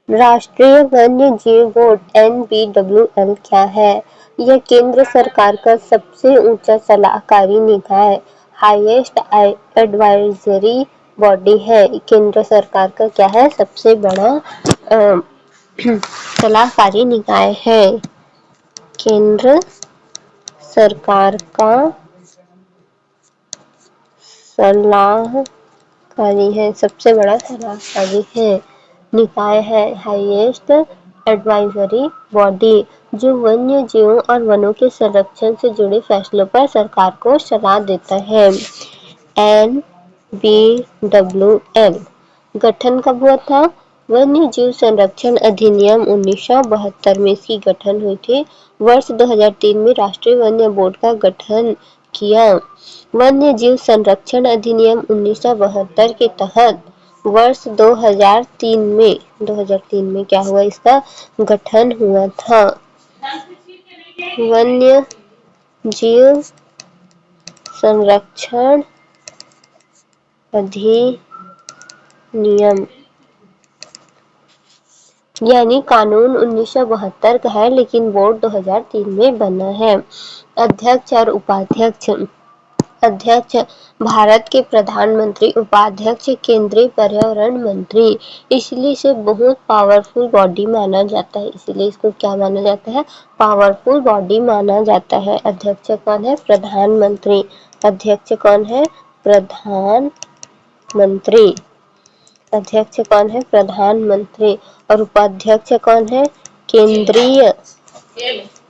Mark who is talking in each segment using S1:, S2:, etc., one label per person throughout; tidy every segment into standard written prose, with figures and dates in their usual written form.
S1: राष्ट्रीय वन्य जीव बोर्ड (NBWL) क्या है? यह केंद्र सरकार का सबसे ऊंचा सलाहकारी निकाय, हाईएस्ट एडवाइजरी बॉडी है। केंद्र सरकार का क्या है? सबसे बड़ा सलाहकारी निकाय है। केंद्र सरकार का सलाहकारी है, सबसे बड़ा सलाहकारी है, निकाय है। हाईएस्ट एडवाइजरी बॉडी, जो वन्य जीवों और वनों के संरक्षण से जुड़े फैसलों पर सरकार को सलाह देता है। NBWL गठन कब हुआ था? वन्य जीव संरक्षण अधिनियम 1972 में इसकी गठन हुई थी। वर्ष 2003 में राष्ट्रीय वन्य बोर्ड का गठन किया। वन्य जीव संरक्षण अधिनियम 1972 के तहत वर्ष 2003 में क्या हुआ? इसका गठन हुआ था। वन्य जीव संरक्षण अधिनियम यानी कानून 1972 का है, लेकिन बोर्ड 2003 में बना है। अध्यक्ष और उपाध्यक्ष। अध्यक्ष भारत के प्रधानमंत्री, उपाध्यक्ष केंद्रीय पर्यावरण मंत्री। इसलिए इसे बहुत पावरफुल बॉडी माना जाता है। इसलिए इसको क्या माना जाता है? पावरफुल बॉडी माना जाता है। अध्यक्ष कौन है? प्रधानमंत्री। अध्यक्ष कौन है? प्रधानमंत्री। अध्यक्ष कौन है? प्रधानमंत्री। और उपाध्यक्ष कौन है? केंद्रीय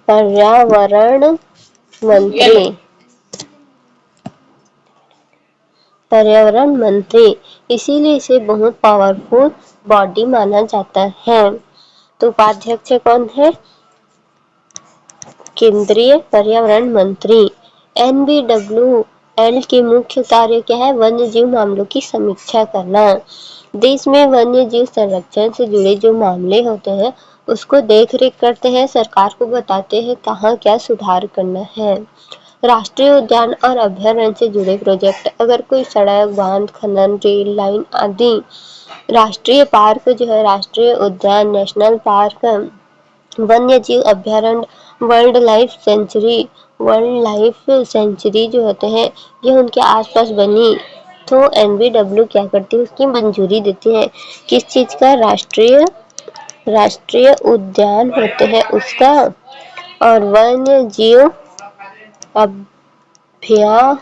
S1: पर्यावरण मंत्री। पर्यावरण मंत्री। इसीलिए इसे बहुत पावरफुल बॉडी माना जाता है। तो उपाध्यक्ष कौन है? केंद्रीय पर्यावरण मंत्री। NBWL के मुख्य कार्य क्या है? वन्य जीव मामलों की समीक्षा करना। देश में वन्य जीव संरक्षण से जुड़े जो मामले होते हैं उसको देख रेख करते हैं, सरकार को बताते हैं कहाँ क्या सुधार करना है। राष्ट्रीय उद्यान और अभ्यारण्य से जुड़े प्रोजेक्ट, अगर कोई सड़क, बांध, खनन, रेल लाइन आदि। राष्ट्रीय पार्क जो है, राष्ट्रीय उद्यान, नेशनल पार्क, वन्य जीव अभ्यारण्य, वाइल्ड लाइफ सेंचुरी जो होते हैं, ये उनके आसपास बनी तो NBW क्या करती है? उसकी मंजूरी देती है। किस चीज का? राष्ट्रीय उद्यान होते हैं उसका, और वन्य जीव अभ्यारण्य,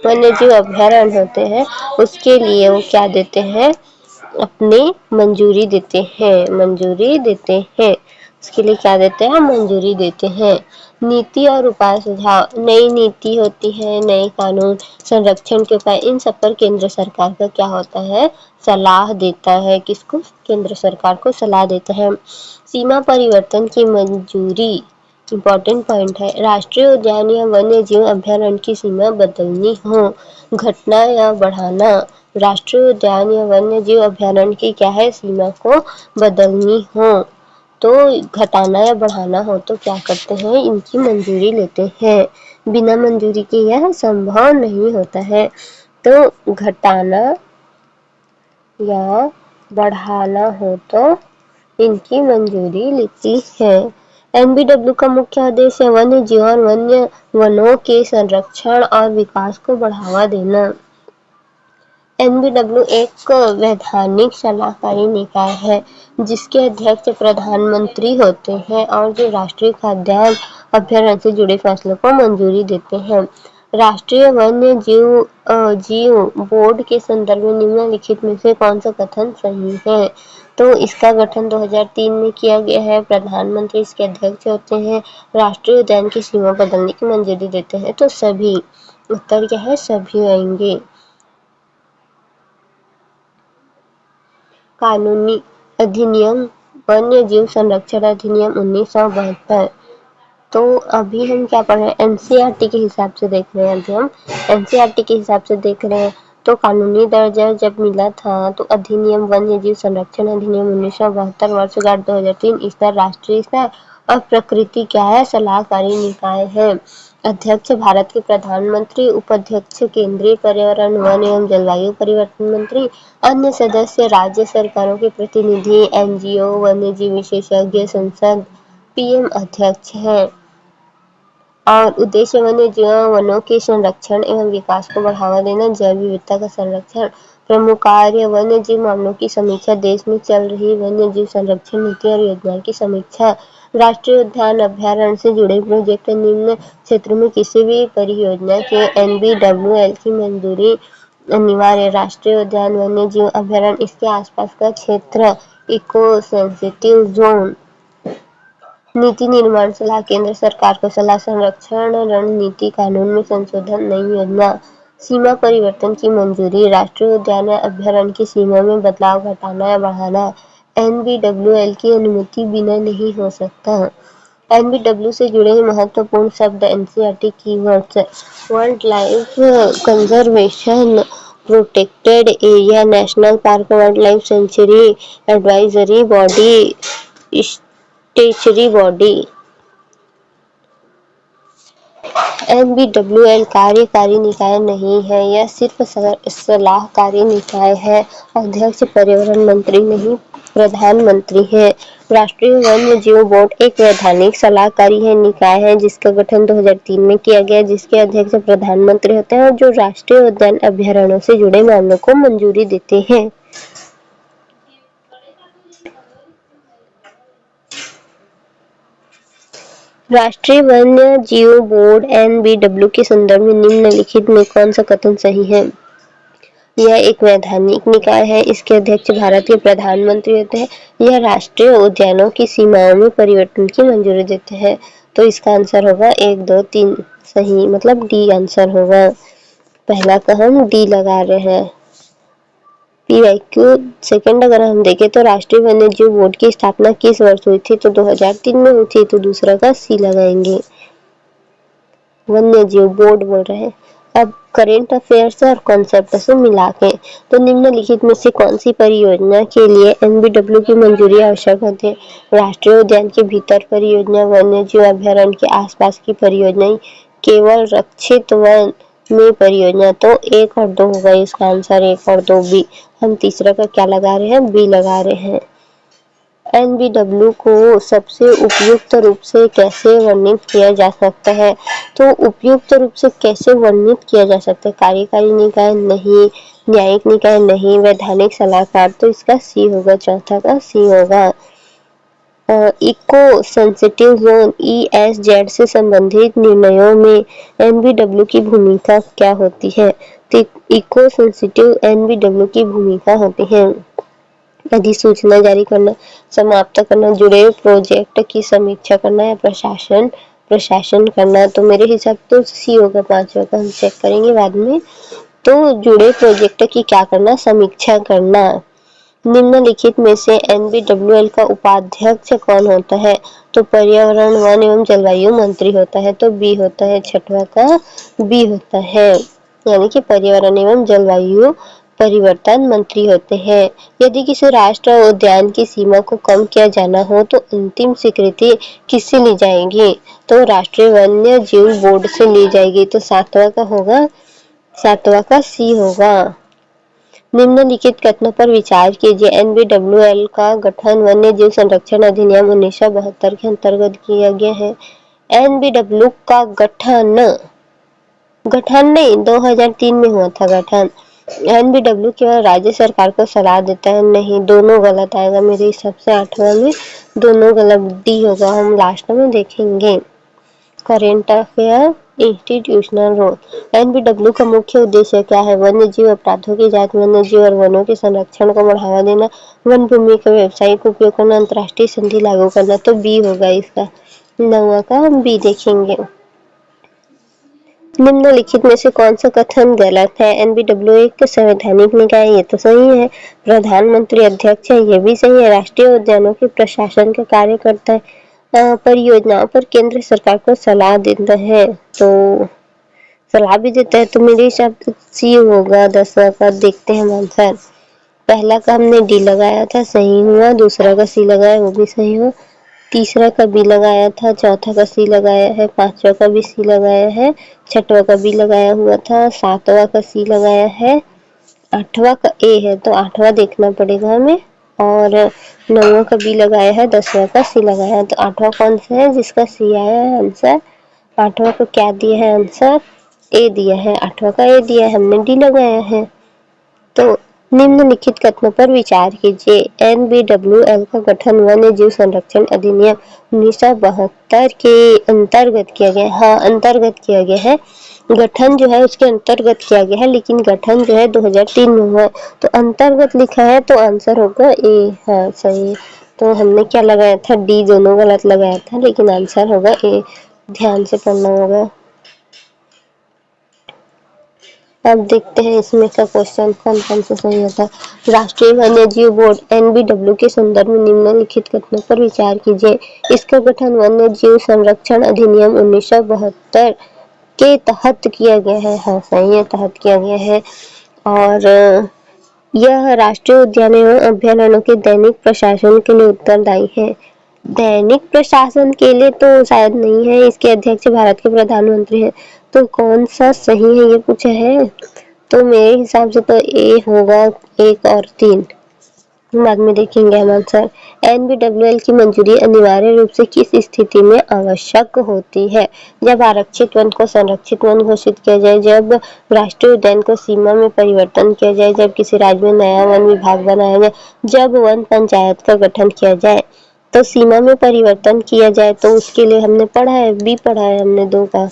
S1: वन्य जीव अभ्यारण्य होते हैं, उसके लिए वो क्या देते हैं? अपनी मंजूरी देते हैं। उसके लिए क्या देते हैं? मंजूरी देते हैं। नीति और उपाय सुझाव। नई नीति होती है, नए कानून, संरक्षण के उपाय, इन सब पर केंद्र सरकार का क्या होता है? सलाह देता है। किसको? केंद्र सरकार को सलाह देता है। सीमा परिवर्तन की मंजूरी, इम्पोर्टेंट पॉइंट है। राष्ट्रीय उद्यान या वन्य जीव अभ्यारण्य की सीमा बदलनी हो, घटना या बढ़ाना। राष्ट्रीय उद्यान या वन्य जीव अभ्यारण्य की क्या है? सीमा को बदलनी हो, तो घटाना या बढ़ाना हो तो क्या करते हैं? इनकी मंजूरी लेते हैं। बिना मंजूरी के यह संभव नहीं होता है। तो घटाना या बढ़ाना हो तो इनकी मंजूरी लेती है। NBW का मुख्य उद्देश्य वन्य जीव और वन्य वनों के संरक्षण और विकास को बढ़ावा देना। NBW एक वैधानिक सलाहकारी निकाय है जिसके अध्यक्ष प्रधानमंत्री होते हैं और जो राष्ट्रीय खाद्यान्न अभ्यारण्य से जुड़े फैसलों को मंजूरी देते हैं। राष्ट्रीय वन्य जीव बोर्ड के संदर्भ में निम्नलिखित में से कौन सा कथन सही है? तो इसका गठन 2003 में किया गया है। प्रधानमंत्री इसके अध्यक्ष होते हैं। राष्ट्रीय उद्यान की सीमा बदलने की मंजूरी देते हैं। तो सभी, उत्तर क्या है? सभी आएंगे। कानूनी अधिनियम वन्य जीव संरक्षण अधिनियम 1972। तो अभी हम क्या पढ़ रहे हैं? NCERT के हिसाब से देख रहे हैं। अभी हम NCERT के हिसाब से देख रहे हैं। तो कानूनी दर्जा जब मिला था तो अधिनियम वन्य जीव संरक्षण अधिनियम 1972 वर्षगांठ 2003 स्तर राष्ट्रीय स्तर और प्रकृति क्या है? सलाहकारी निकाय है। अध्यक्ष भारत के प्रधानमंत्री, उपाध्यक्ष केंद्रीय पर्यावरण, वन एवं जलवायु परिवर्तन मंत्री, अन्य सदस्य राज्य सरकारों के प्रतिनिधि, एनजीओ, वन्यजीव विशेषज्ञ, संसद, पीएम अध्यक्ष हैं। और उद्देश्य वन्य जीव वनों के संरक्षण एवं विकास को बढ़ावा देना, जैव विविधता का संरक्षण। प्रमुख कार्य वन्य जीव मामलों की समीक्षा, देश में चल रही वन्य जीव संरक्षण नीति और योजनाओं की समीक्षा। राष्ट्रीय उद्यान अभ्यारण्य से जुड़े प्रोजेक्ट, निम्न क्षेत्र में किसी भी परियोजना के एनबीडब्ल्यूएल की मंजूरी अनिवार्य। राष्ट्रीय उद्यान, वन्य जीव अभ्यारण्य, इसके आसपास का क्षेत्र, इको सेंसिटिव जोन। नीति निर्माण सलाह, केंद्र सरकार को सलाह, संरक्षण रणनीति, कानून में संशोधन, नई योजना। सीमा परिवर्तन की मंजूरी, राष्ट्रीय उद्यान या अभ्यारण्य की सीमा में बदलाव, घटाना या बढ़ाना एनबीडब्ल्यूएल की अनुमति बिना नहीं हो सकता। एनबीडब्ल्यू से जुड़े महत्वपूर्ण शब्द, NCERT keywords, wild life conservation, protected area, national park, wild life sanctuary, advisory body, statutory body. NBWL कार्यकारी निकाय नहीं है, यह सिर्फ सलाहकारी निकाय है। अध्यक्ष पर्यावरण मंत्री नहीं, प्रधानमंत्री है। राष्ट्रीय वन्य जीव बोर्ड एक वैधानिक सलाहकारी निकाय है जिसका गठन 2003 में किया गया, जिसके अध्यक्ष प्रधानमंत्री होते हैं और जो राष्ट्रीय उद्यान अभ्यारण्यों से जुड़े मामलों को मंजूरी देते हैं। राष्ट्रीय वन्य जीव बोर्ड एनबीडब्ल्यू के संदर्भ में निम्नलिखित में कौन सा कथन सही है? यह एक वैधानिक निकाय है, इसके अध्यक्ष भारत के प्रधानमंत्री होते हैं। यह राष्ट्रीय उद्यानों की सीमाओं में परिवर्तन की मंजूरी देते हैं। तो इसका आंसर होगा 1, 2, 3 सही, मतलब डी आंसर होगा। पहला का हम डी लगा रहे हैं। पीवाईक्यू सेकंड अगर हम देखें तो राष्ट्रीय वन्य जीव बोर्ड की स्थापना किस वर्ष हुई थी? तो 2003 में हुई थी, तो दूसरा का सी लगाएंगे। वन्य जीव बोर्ड बोल रहे हैं। अब करेंट अफेयर्स और कॉन्सेप्ट से मिला के, तो निम्नलिखित में से कौन सी परियोजना के लिए एनबीडब्ल्यू की मंजूरी आवश्यक होती है? राष्ट्रीय उद्यान के भीतर परियोजना, वन्य जीव अभ्यारण्य के आसपास की परियोजना, केवल रक्षित वन में परियोजना। तो 1 और 2 होगा इसका आंसर, 1 और 2 बी। हम तीसरा का क्या लगा रहे हैं? बी लगा रहे हैं। एनबीडब्ल्यू को सबसे उपयुक्त रूप से कैसे वर्णित किया जा सकता है? तो उपयुक्त रूप से कैसे वर्णित किया जा सकता है? कार्यकारी निकाय नहीं, न्यायिक निकाय नहीं, वैधानिक सलाहकार। तो इसका सी होगा, चौथा का सी होगा। इको सेंसिटिव जोन ईएसजेड से संबंधित निर्णयों में एनबीडब्ल्यू की भूमिका क्या होती है? तो इको सेंसिटिव एनबीडब्ल्यू की भूमिका होती है अधिसूचना जारी करना, समाप्त करना, जुड़े प्रोजेक्ट की समीक्षा करना या प्रशासन करना। तो मेरे हिसाब तो सी होगा, 5वां का हम चेक करेंगे बाद में। तो जुड़े प्रोजेक्ट की क्या करना? समीक्षा करना। निम्नलिखित में से एनबीडब्ल्यूएल का उपाध्यक्ष कौन होता है? तो पर्यावरण, वन एवं जलवायु मंत्री होता है, तो बी होता है, 6वां का बी होता है, यानी कि पर्यावरण एवं जलवायु परिवर्तन मंत्री होते हैं। यदि किसी राष्ट्र उद्यान की सीमा को कम किया जाना हो तो अंतिम स्वीकृति किससे ली जाएगी? तो राष्ट्रीय वन्य जीव बोर्ड से ली जाएगी। तो 7वां का होगा, 7वां का सी होगा। निम्नलिखित कथनों पर विचार कीजिए। एनबीडब्ल्यूएल का गठन वन्य जीव संरक्षण अधिनियम 1972 के अंतर्गत किया गया है। एनबीडब्ल्यू का गठन नहीं, 2003 में हुआ था गठन। एनबीडब्ल्यू केवल राज्य सरकार को सलाह देता है, नहीं, दोनों गलत आएगा मेरे हिसाब से। 8वां में दोनों गलत, डी होगा, हम लास्ट में देखेंगे। Current affair, institutional role. NBW का मुख्य उद्देश्य क्या है? वन्य जीव अपराधों की जांच, वन्य जीव और वनों के संरक्षण को बढ़ावा देना, वन भूमि का व्यावसायिक उपयोग करना, अंतर्राष्ट्रीय संधि लागू करना। तो बी होगा इसका, 9वां का हम बी देखेंगे। निम्नलिखित में से कौन सा कथन गलत है? एनबीडब्ल्यू एक संवैधानिक निकाय, ये तो सही है। प्रधानमंत्री अध्यक्ष है, ये भी सही है। राष्ट्रीय उद्यानों के प्रशासन का कार्य करता है। परियोजनाओं पर केंद्र सरकार को सलाह देता है, तो सलाह भी देता है, तो मेरे हिसाब से सी होगा। 10वां का देखते हैं आंसर। पहला का हमने डी लगाया था, सही हुआ। दूसरा का सी लगाया, वो भी सही हुआ। तीसरा का बी लगाया था, चौथा का सी लगाया है, पांचवा का भी सी लगाया है, छठवा का बी लगाया हुआ था, सातवां का सी लगाया है, आठवां का ए है तो आठवां देखना पड़ेगा हमें, और नौवां का बी लगाया है, 10वां का सी लगाया है। तो आठवां कौन सा है जिसका सी आया है आंसर? आठवां को क्या दिया है आंसर? ए दिया है। आठवां का ए दिया है, हमने डी लगाया है। तो निम्नलिखित कथनों पर विचार कीजिए। NBWL का गठन वन्य जीव संरक्षण अधिनियम 1972 के अंतर्गत किया गया। हाँ, अंतर्गत किया गया है। गठन जो है उसके अंतर्गत किया गया है, लेकिन गठन जो है 2003 में हुआ है। तो अंतर्गत लिखा है तो आंसर होगा ए। हाँ, सही। तो हमने क्या लगाया था? डी दोनों गलत लगाया था, लेकिन आंसर होगा ए। ध्यान से पढ़ना होगा। अब देखते हैं इसमें का क्वेश्चन कौन कौन सा सही होता है। राष्ट्रीय वन्य जीव बोर्ड NBW के संदर्भ में निम्नलिखित कथनों पर विचार कीजिए। इसका गठन वन्य जीव संरक्षण अधिनियम 1972 के तहत किया गया है। हाँ, सही है, तहत किया गया है। और यह राष्ट्रीय उद्यान एवं अभ्यारण्यों के दैनिक प्रशासन के लिए उत्तरदायी है। दैनिक प्रशासन के लिए तो शायद नहीं है, इसके अध्यक्ष भारत के प्रधानमंत्री हैं। तो कौन सा सही है ये पूछा है, तो मेरे हिसाब से तो ए होगा, 1 और 3। बाद में देखेंगे हम आंसर। NBWL की मंजूरी अनिवार्य रूप से किस स्थिति में आवश्यक होती है? जब आरक्षित वन को संरक्षित वन घोषित किया जाए, जब राष्ट्रीय उद्यान को सीमा में परिवर्तन किया जाए, जब किसी राज्य में नया वन विभाग बनाया जाए, जब वन पंचायत का गठन किया जाए। तो सीमा में परिवर्तन किया जाए तो उसके लिए हमने पढ़ा है, बी पढ़ा है हमने 2 का।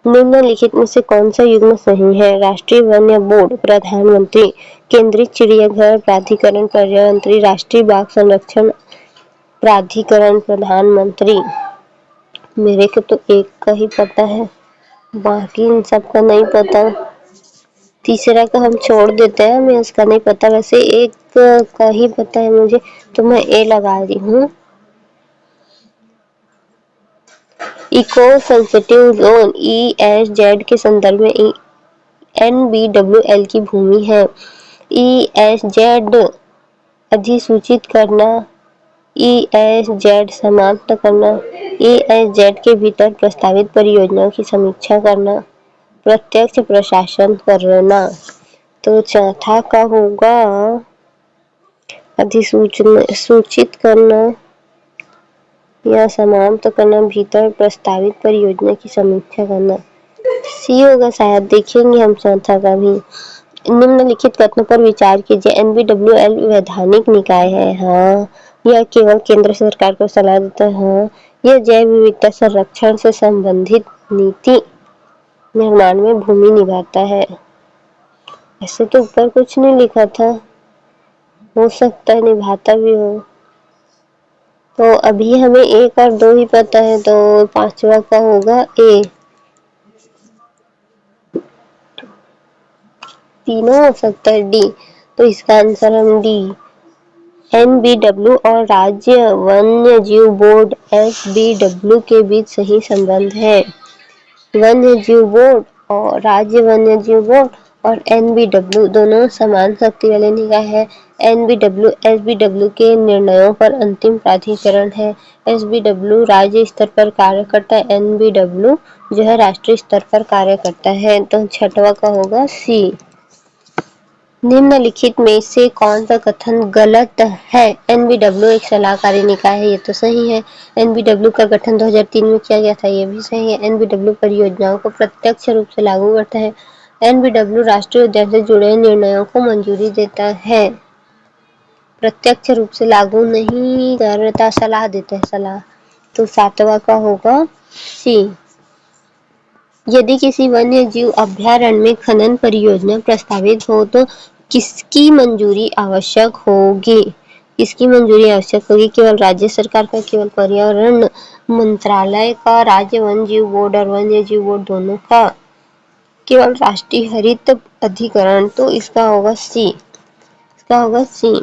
S1: निम्नलिखित में से कौन सा युग्म सही है? राष्ट्रीय वन्य बोर्ड, प्रधानमंत्री, केंद्रीय चिड़ियाघर प्राधिकरण, पर्यावरण मंत्री, राष्ट्रीय बाघ संरक्षण प्राधिकरण, प्रधानमंत्री। मेरे को तो एक का ही पता है, बाकी इन सब का नहीं पता। तीसरा का हम छोड़ देते हैं, हमें उसका नहीं पता। वैसे एक का ही पता है मुझे, तो मैं ए लगा रही हूँ। इको सेंसिटिव जोन ESZ के संदर्भ में NBWL की भूमि है। ESZ अधिसूचित करना, ESZ समाप्त करना, ESZ के भीतर प्रस्तावित परियोजनाओं की समीक्षा करना, प्रत्यक्ष प्रशासन करना। तो चौथा का होगा सूचित करना या समाप्त करना, भीतर प्रस्तावित परियोजना की समीक्षा करना। सी होगा शायद, देखेंगे हम चौथा का भी। निम्नलिखित कथनों पर विचार कीजिए। NBWL वैधानिक निकाय है। हाँ। यह केवल केंद्र सरकार को सलाह देता है। हाँ। यह जैव विविधता संरक्षण से संबंधित नीति निर्माण में भूमि निभाता है। ऐसे तो ऊपर कुछ नहीं लिखा था, हो सकता है निभाता भी हो। तो अभी हमें 1 और 2 ही पता है, तो पांचवा का होगा ए। तीनों हो सकता है डी, तो इसका आंसर हम डी। NBW और राज्य वन्य जीव बोर्ड SBW के बीच सही संबंध है। वन्य जीव बोर्ड और राज्य वन्य जीव बोर्ड और NBW दोनों समान शक्ति वाले निकाय है। NBW SBW के निर्णयों पर अंतिम प्राधिकरण है। SBW राज्य स्तर पर कार्य करता है, NBW जो है राष्ट्रीय स्तर पर कार्य करता है। तो छठवा का होगा सी। निम्नलिखित में से कौन सा कथन गलत है? NBW एक सलाहकारी निकाय है, ये तो सही है। NBW का गठन 2003 में किया गया था, ये भी सही है। NBW परियोजनाओं को प्रत्यक्ष रूप से लागू करता है। NBW राष्ट्रीय उद्यान से जुड़े निर्णयों को मंजूरी देता है, प्रत्यक्ष रूप से लागू नहीं करता, सलाह देता है, सलाह। तो सातवां का होगा सी। यदि किसी वन्य जीव अभ्यारण्य में खनन परियोजना प्रस्तावित हो तो किसकी मंजूरी आवश्यक होगी? किसकी मंजूरी आवश्यक होगी? केवल राज्य सरकार का, केवल पर्यावरण मंत्रालय का, राज्य वन्य जीव बोर्ड और वन्य जीव बोर्ड दोनों का, केवल राष्ट्रीय हरित अधिकरण? तो इसका होगा सी। इसका होगा सी।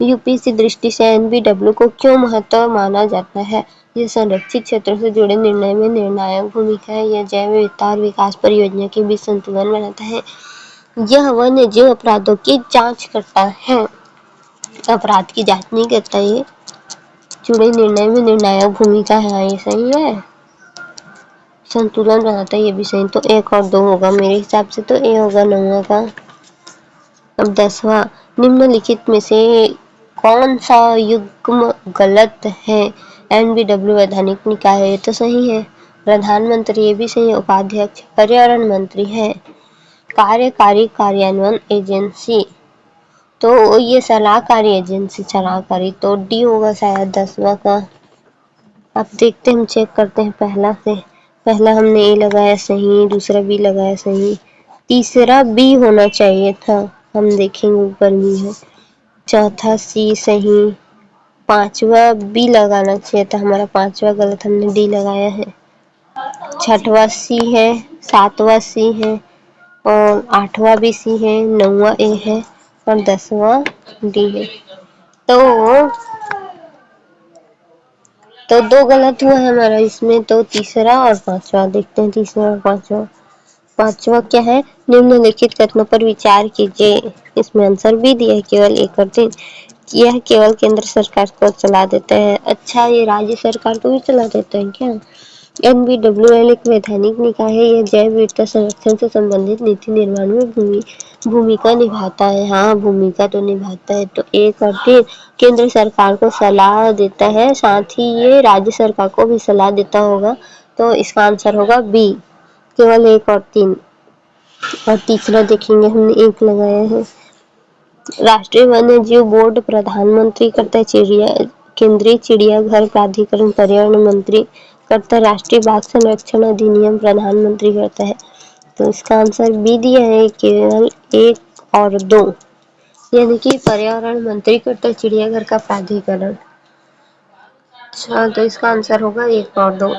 S1: यूपी की दृष्टि से NBW को क्यों महत्व माना जाता है? यह संरक्षित क्षेत्रों से जुड़े निर्णय में निर्णायक भूमिका है। यह जैव विविधता और विकास परियोजना के बीच संतुलन बनाता है। यह वन्य जीव अपराधों की जांच करता है, अपराध की जांच नहीं करता ये। चुड़े निर्णय में निर्णायक भूमिका है, ये सही है। संतुलन बनाता है, ये भी सही। तो 1 और 2 होगा मेरे हिसाब से, तो ए होगा 9 का। अब 10वां, निम्नलिखित में से कौन सा युग्म गलत है? एनबीडब्ल्यू वैधानिक निकाय है, ये तो सही है। प्रधानमंत्री, ये भी सही है। उपाध्यक्ष पर्यावरण मंत्री है। कार्यकारी कार्यान्वयन एजेंसी, तो ये सलाहकारी एजेंसी, सलाहकारी, तो डी होगा शायद 10वां का। अब देखते हैं, हम चेक करते हैं पहला से। पहला हमने ए लगाया सही, दूसरा बी लगाया सही, तीसरा बी होना चाहिए था, हम देखेंगे ऊपर भी है। चौथा सी सही, पांचवा बी लगाना चाहिए था हमारा, पांचवा गलत, हमने डी लगाया है। छठवां सी है, सातवां सी है, और 8वां भी सी है, 9वां ए है, और 10वां डी है। तो 2 गलत हुआ है हमारा इसमें, तो तीसरा और पांचवा देखते हैं। तीसरा और पांचवा, पांचवा क्या है? निम्नलिखित कथनों पर विचार कीजिए। इसमें आंसर भी दिया है, केवल 1 और 3। यह केवल केंद्र सरकार को चला देता है। अच्छा, ये राज्य सरकार को भी चला देता है क्या? एनबीडब्ल्यूएल एक वैधानिक निकाय है। यह जैव विविधता संरक्षण से संबंधित नीति निर्माण में भूमिका निभाता है। हाँ, भूमिका तो निभाता है। तो 1 और 3 केंद्र सरकार को सलाह देता है, साथ ही ये राज्य सरकार को भी सलाह देता होगा। तो इसका आंसर होगा बी, केवल 1 और 3। और तीसरा देखेंगे, हमने 1 लगाया है। राष्ट्रीय वन्य जीव बोर्ड प्रधानमंत्री करता है। केंद्रीय चिड़ियाघर प्राधिकरण पर्यावरण मंत्री करता है। राष्ट्रीय बाघ संरक्षण अधिनियम प्रधानमंत्री करता है। तो इसका आंसर बी दिया है, केवल 1 और 2, यानी कि पर्यावरण मंत्री करता है चिड़ियाघर का प्राधिकरण। अच्छा, तो इसका आंसर होगा 1 और 2।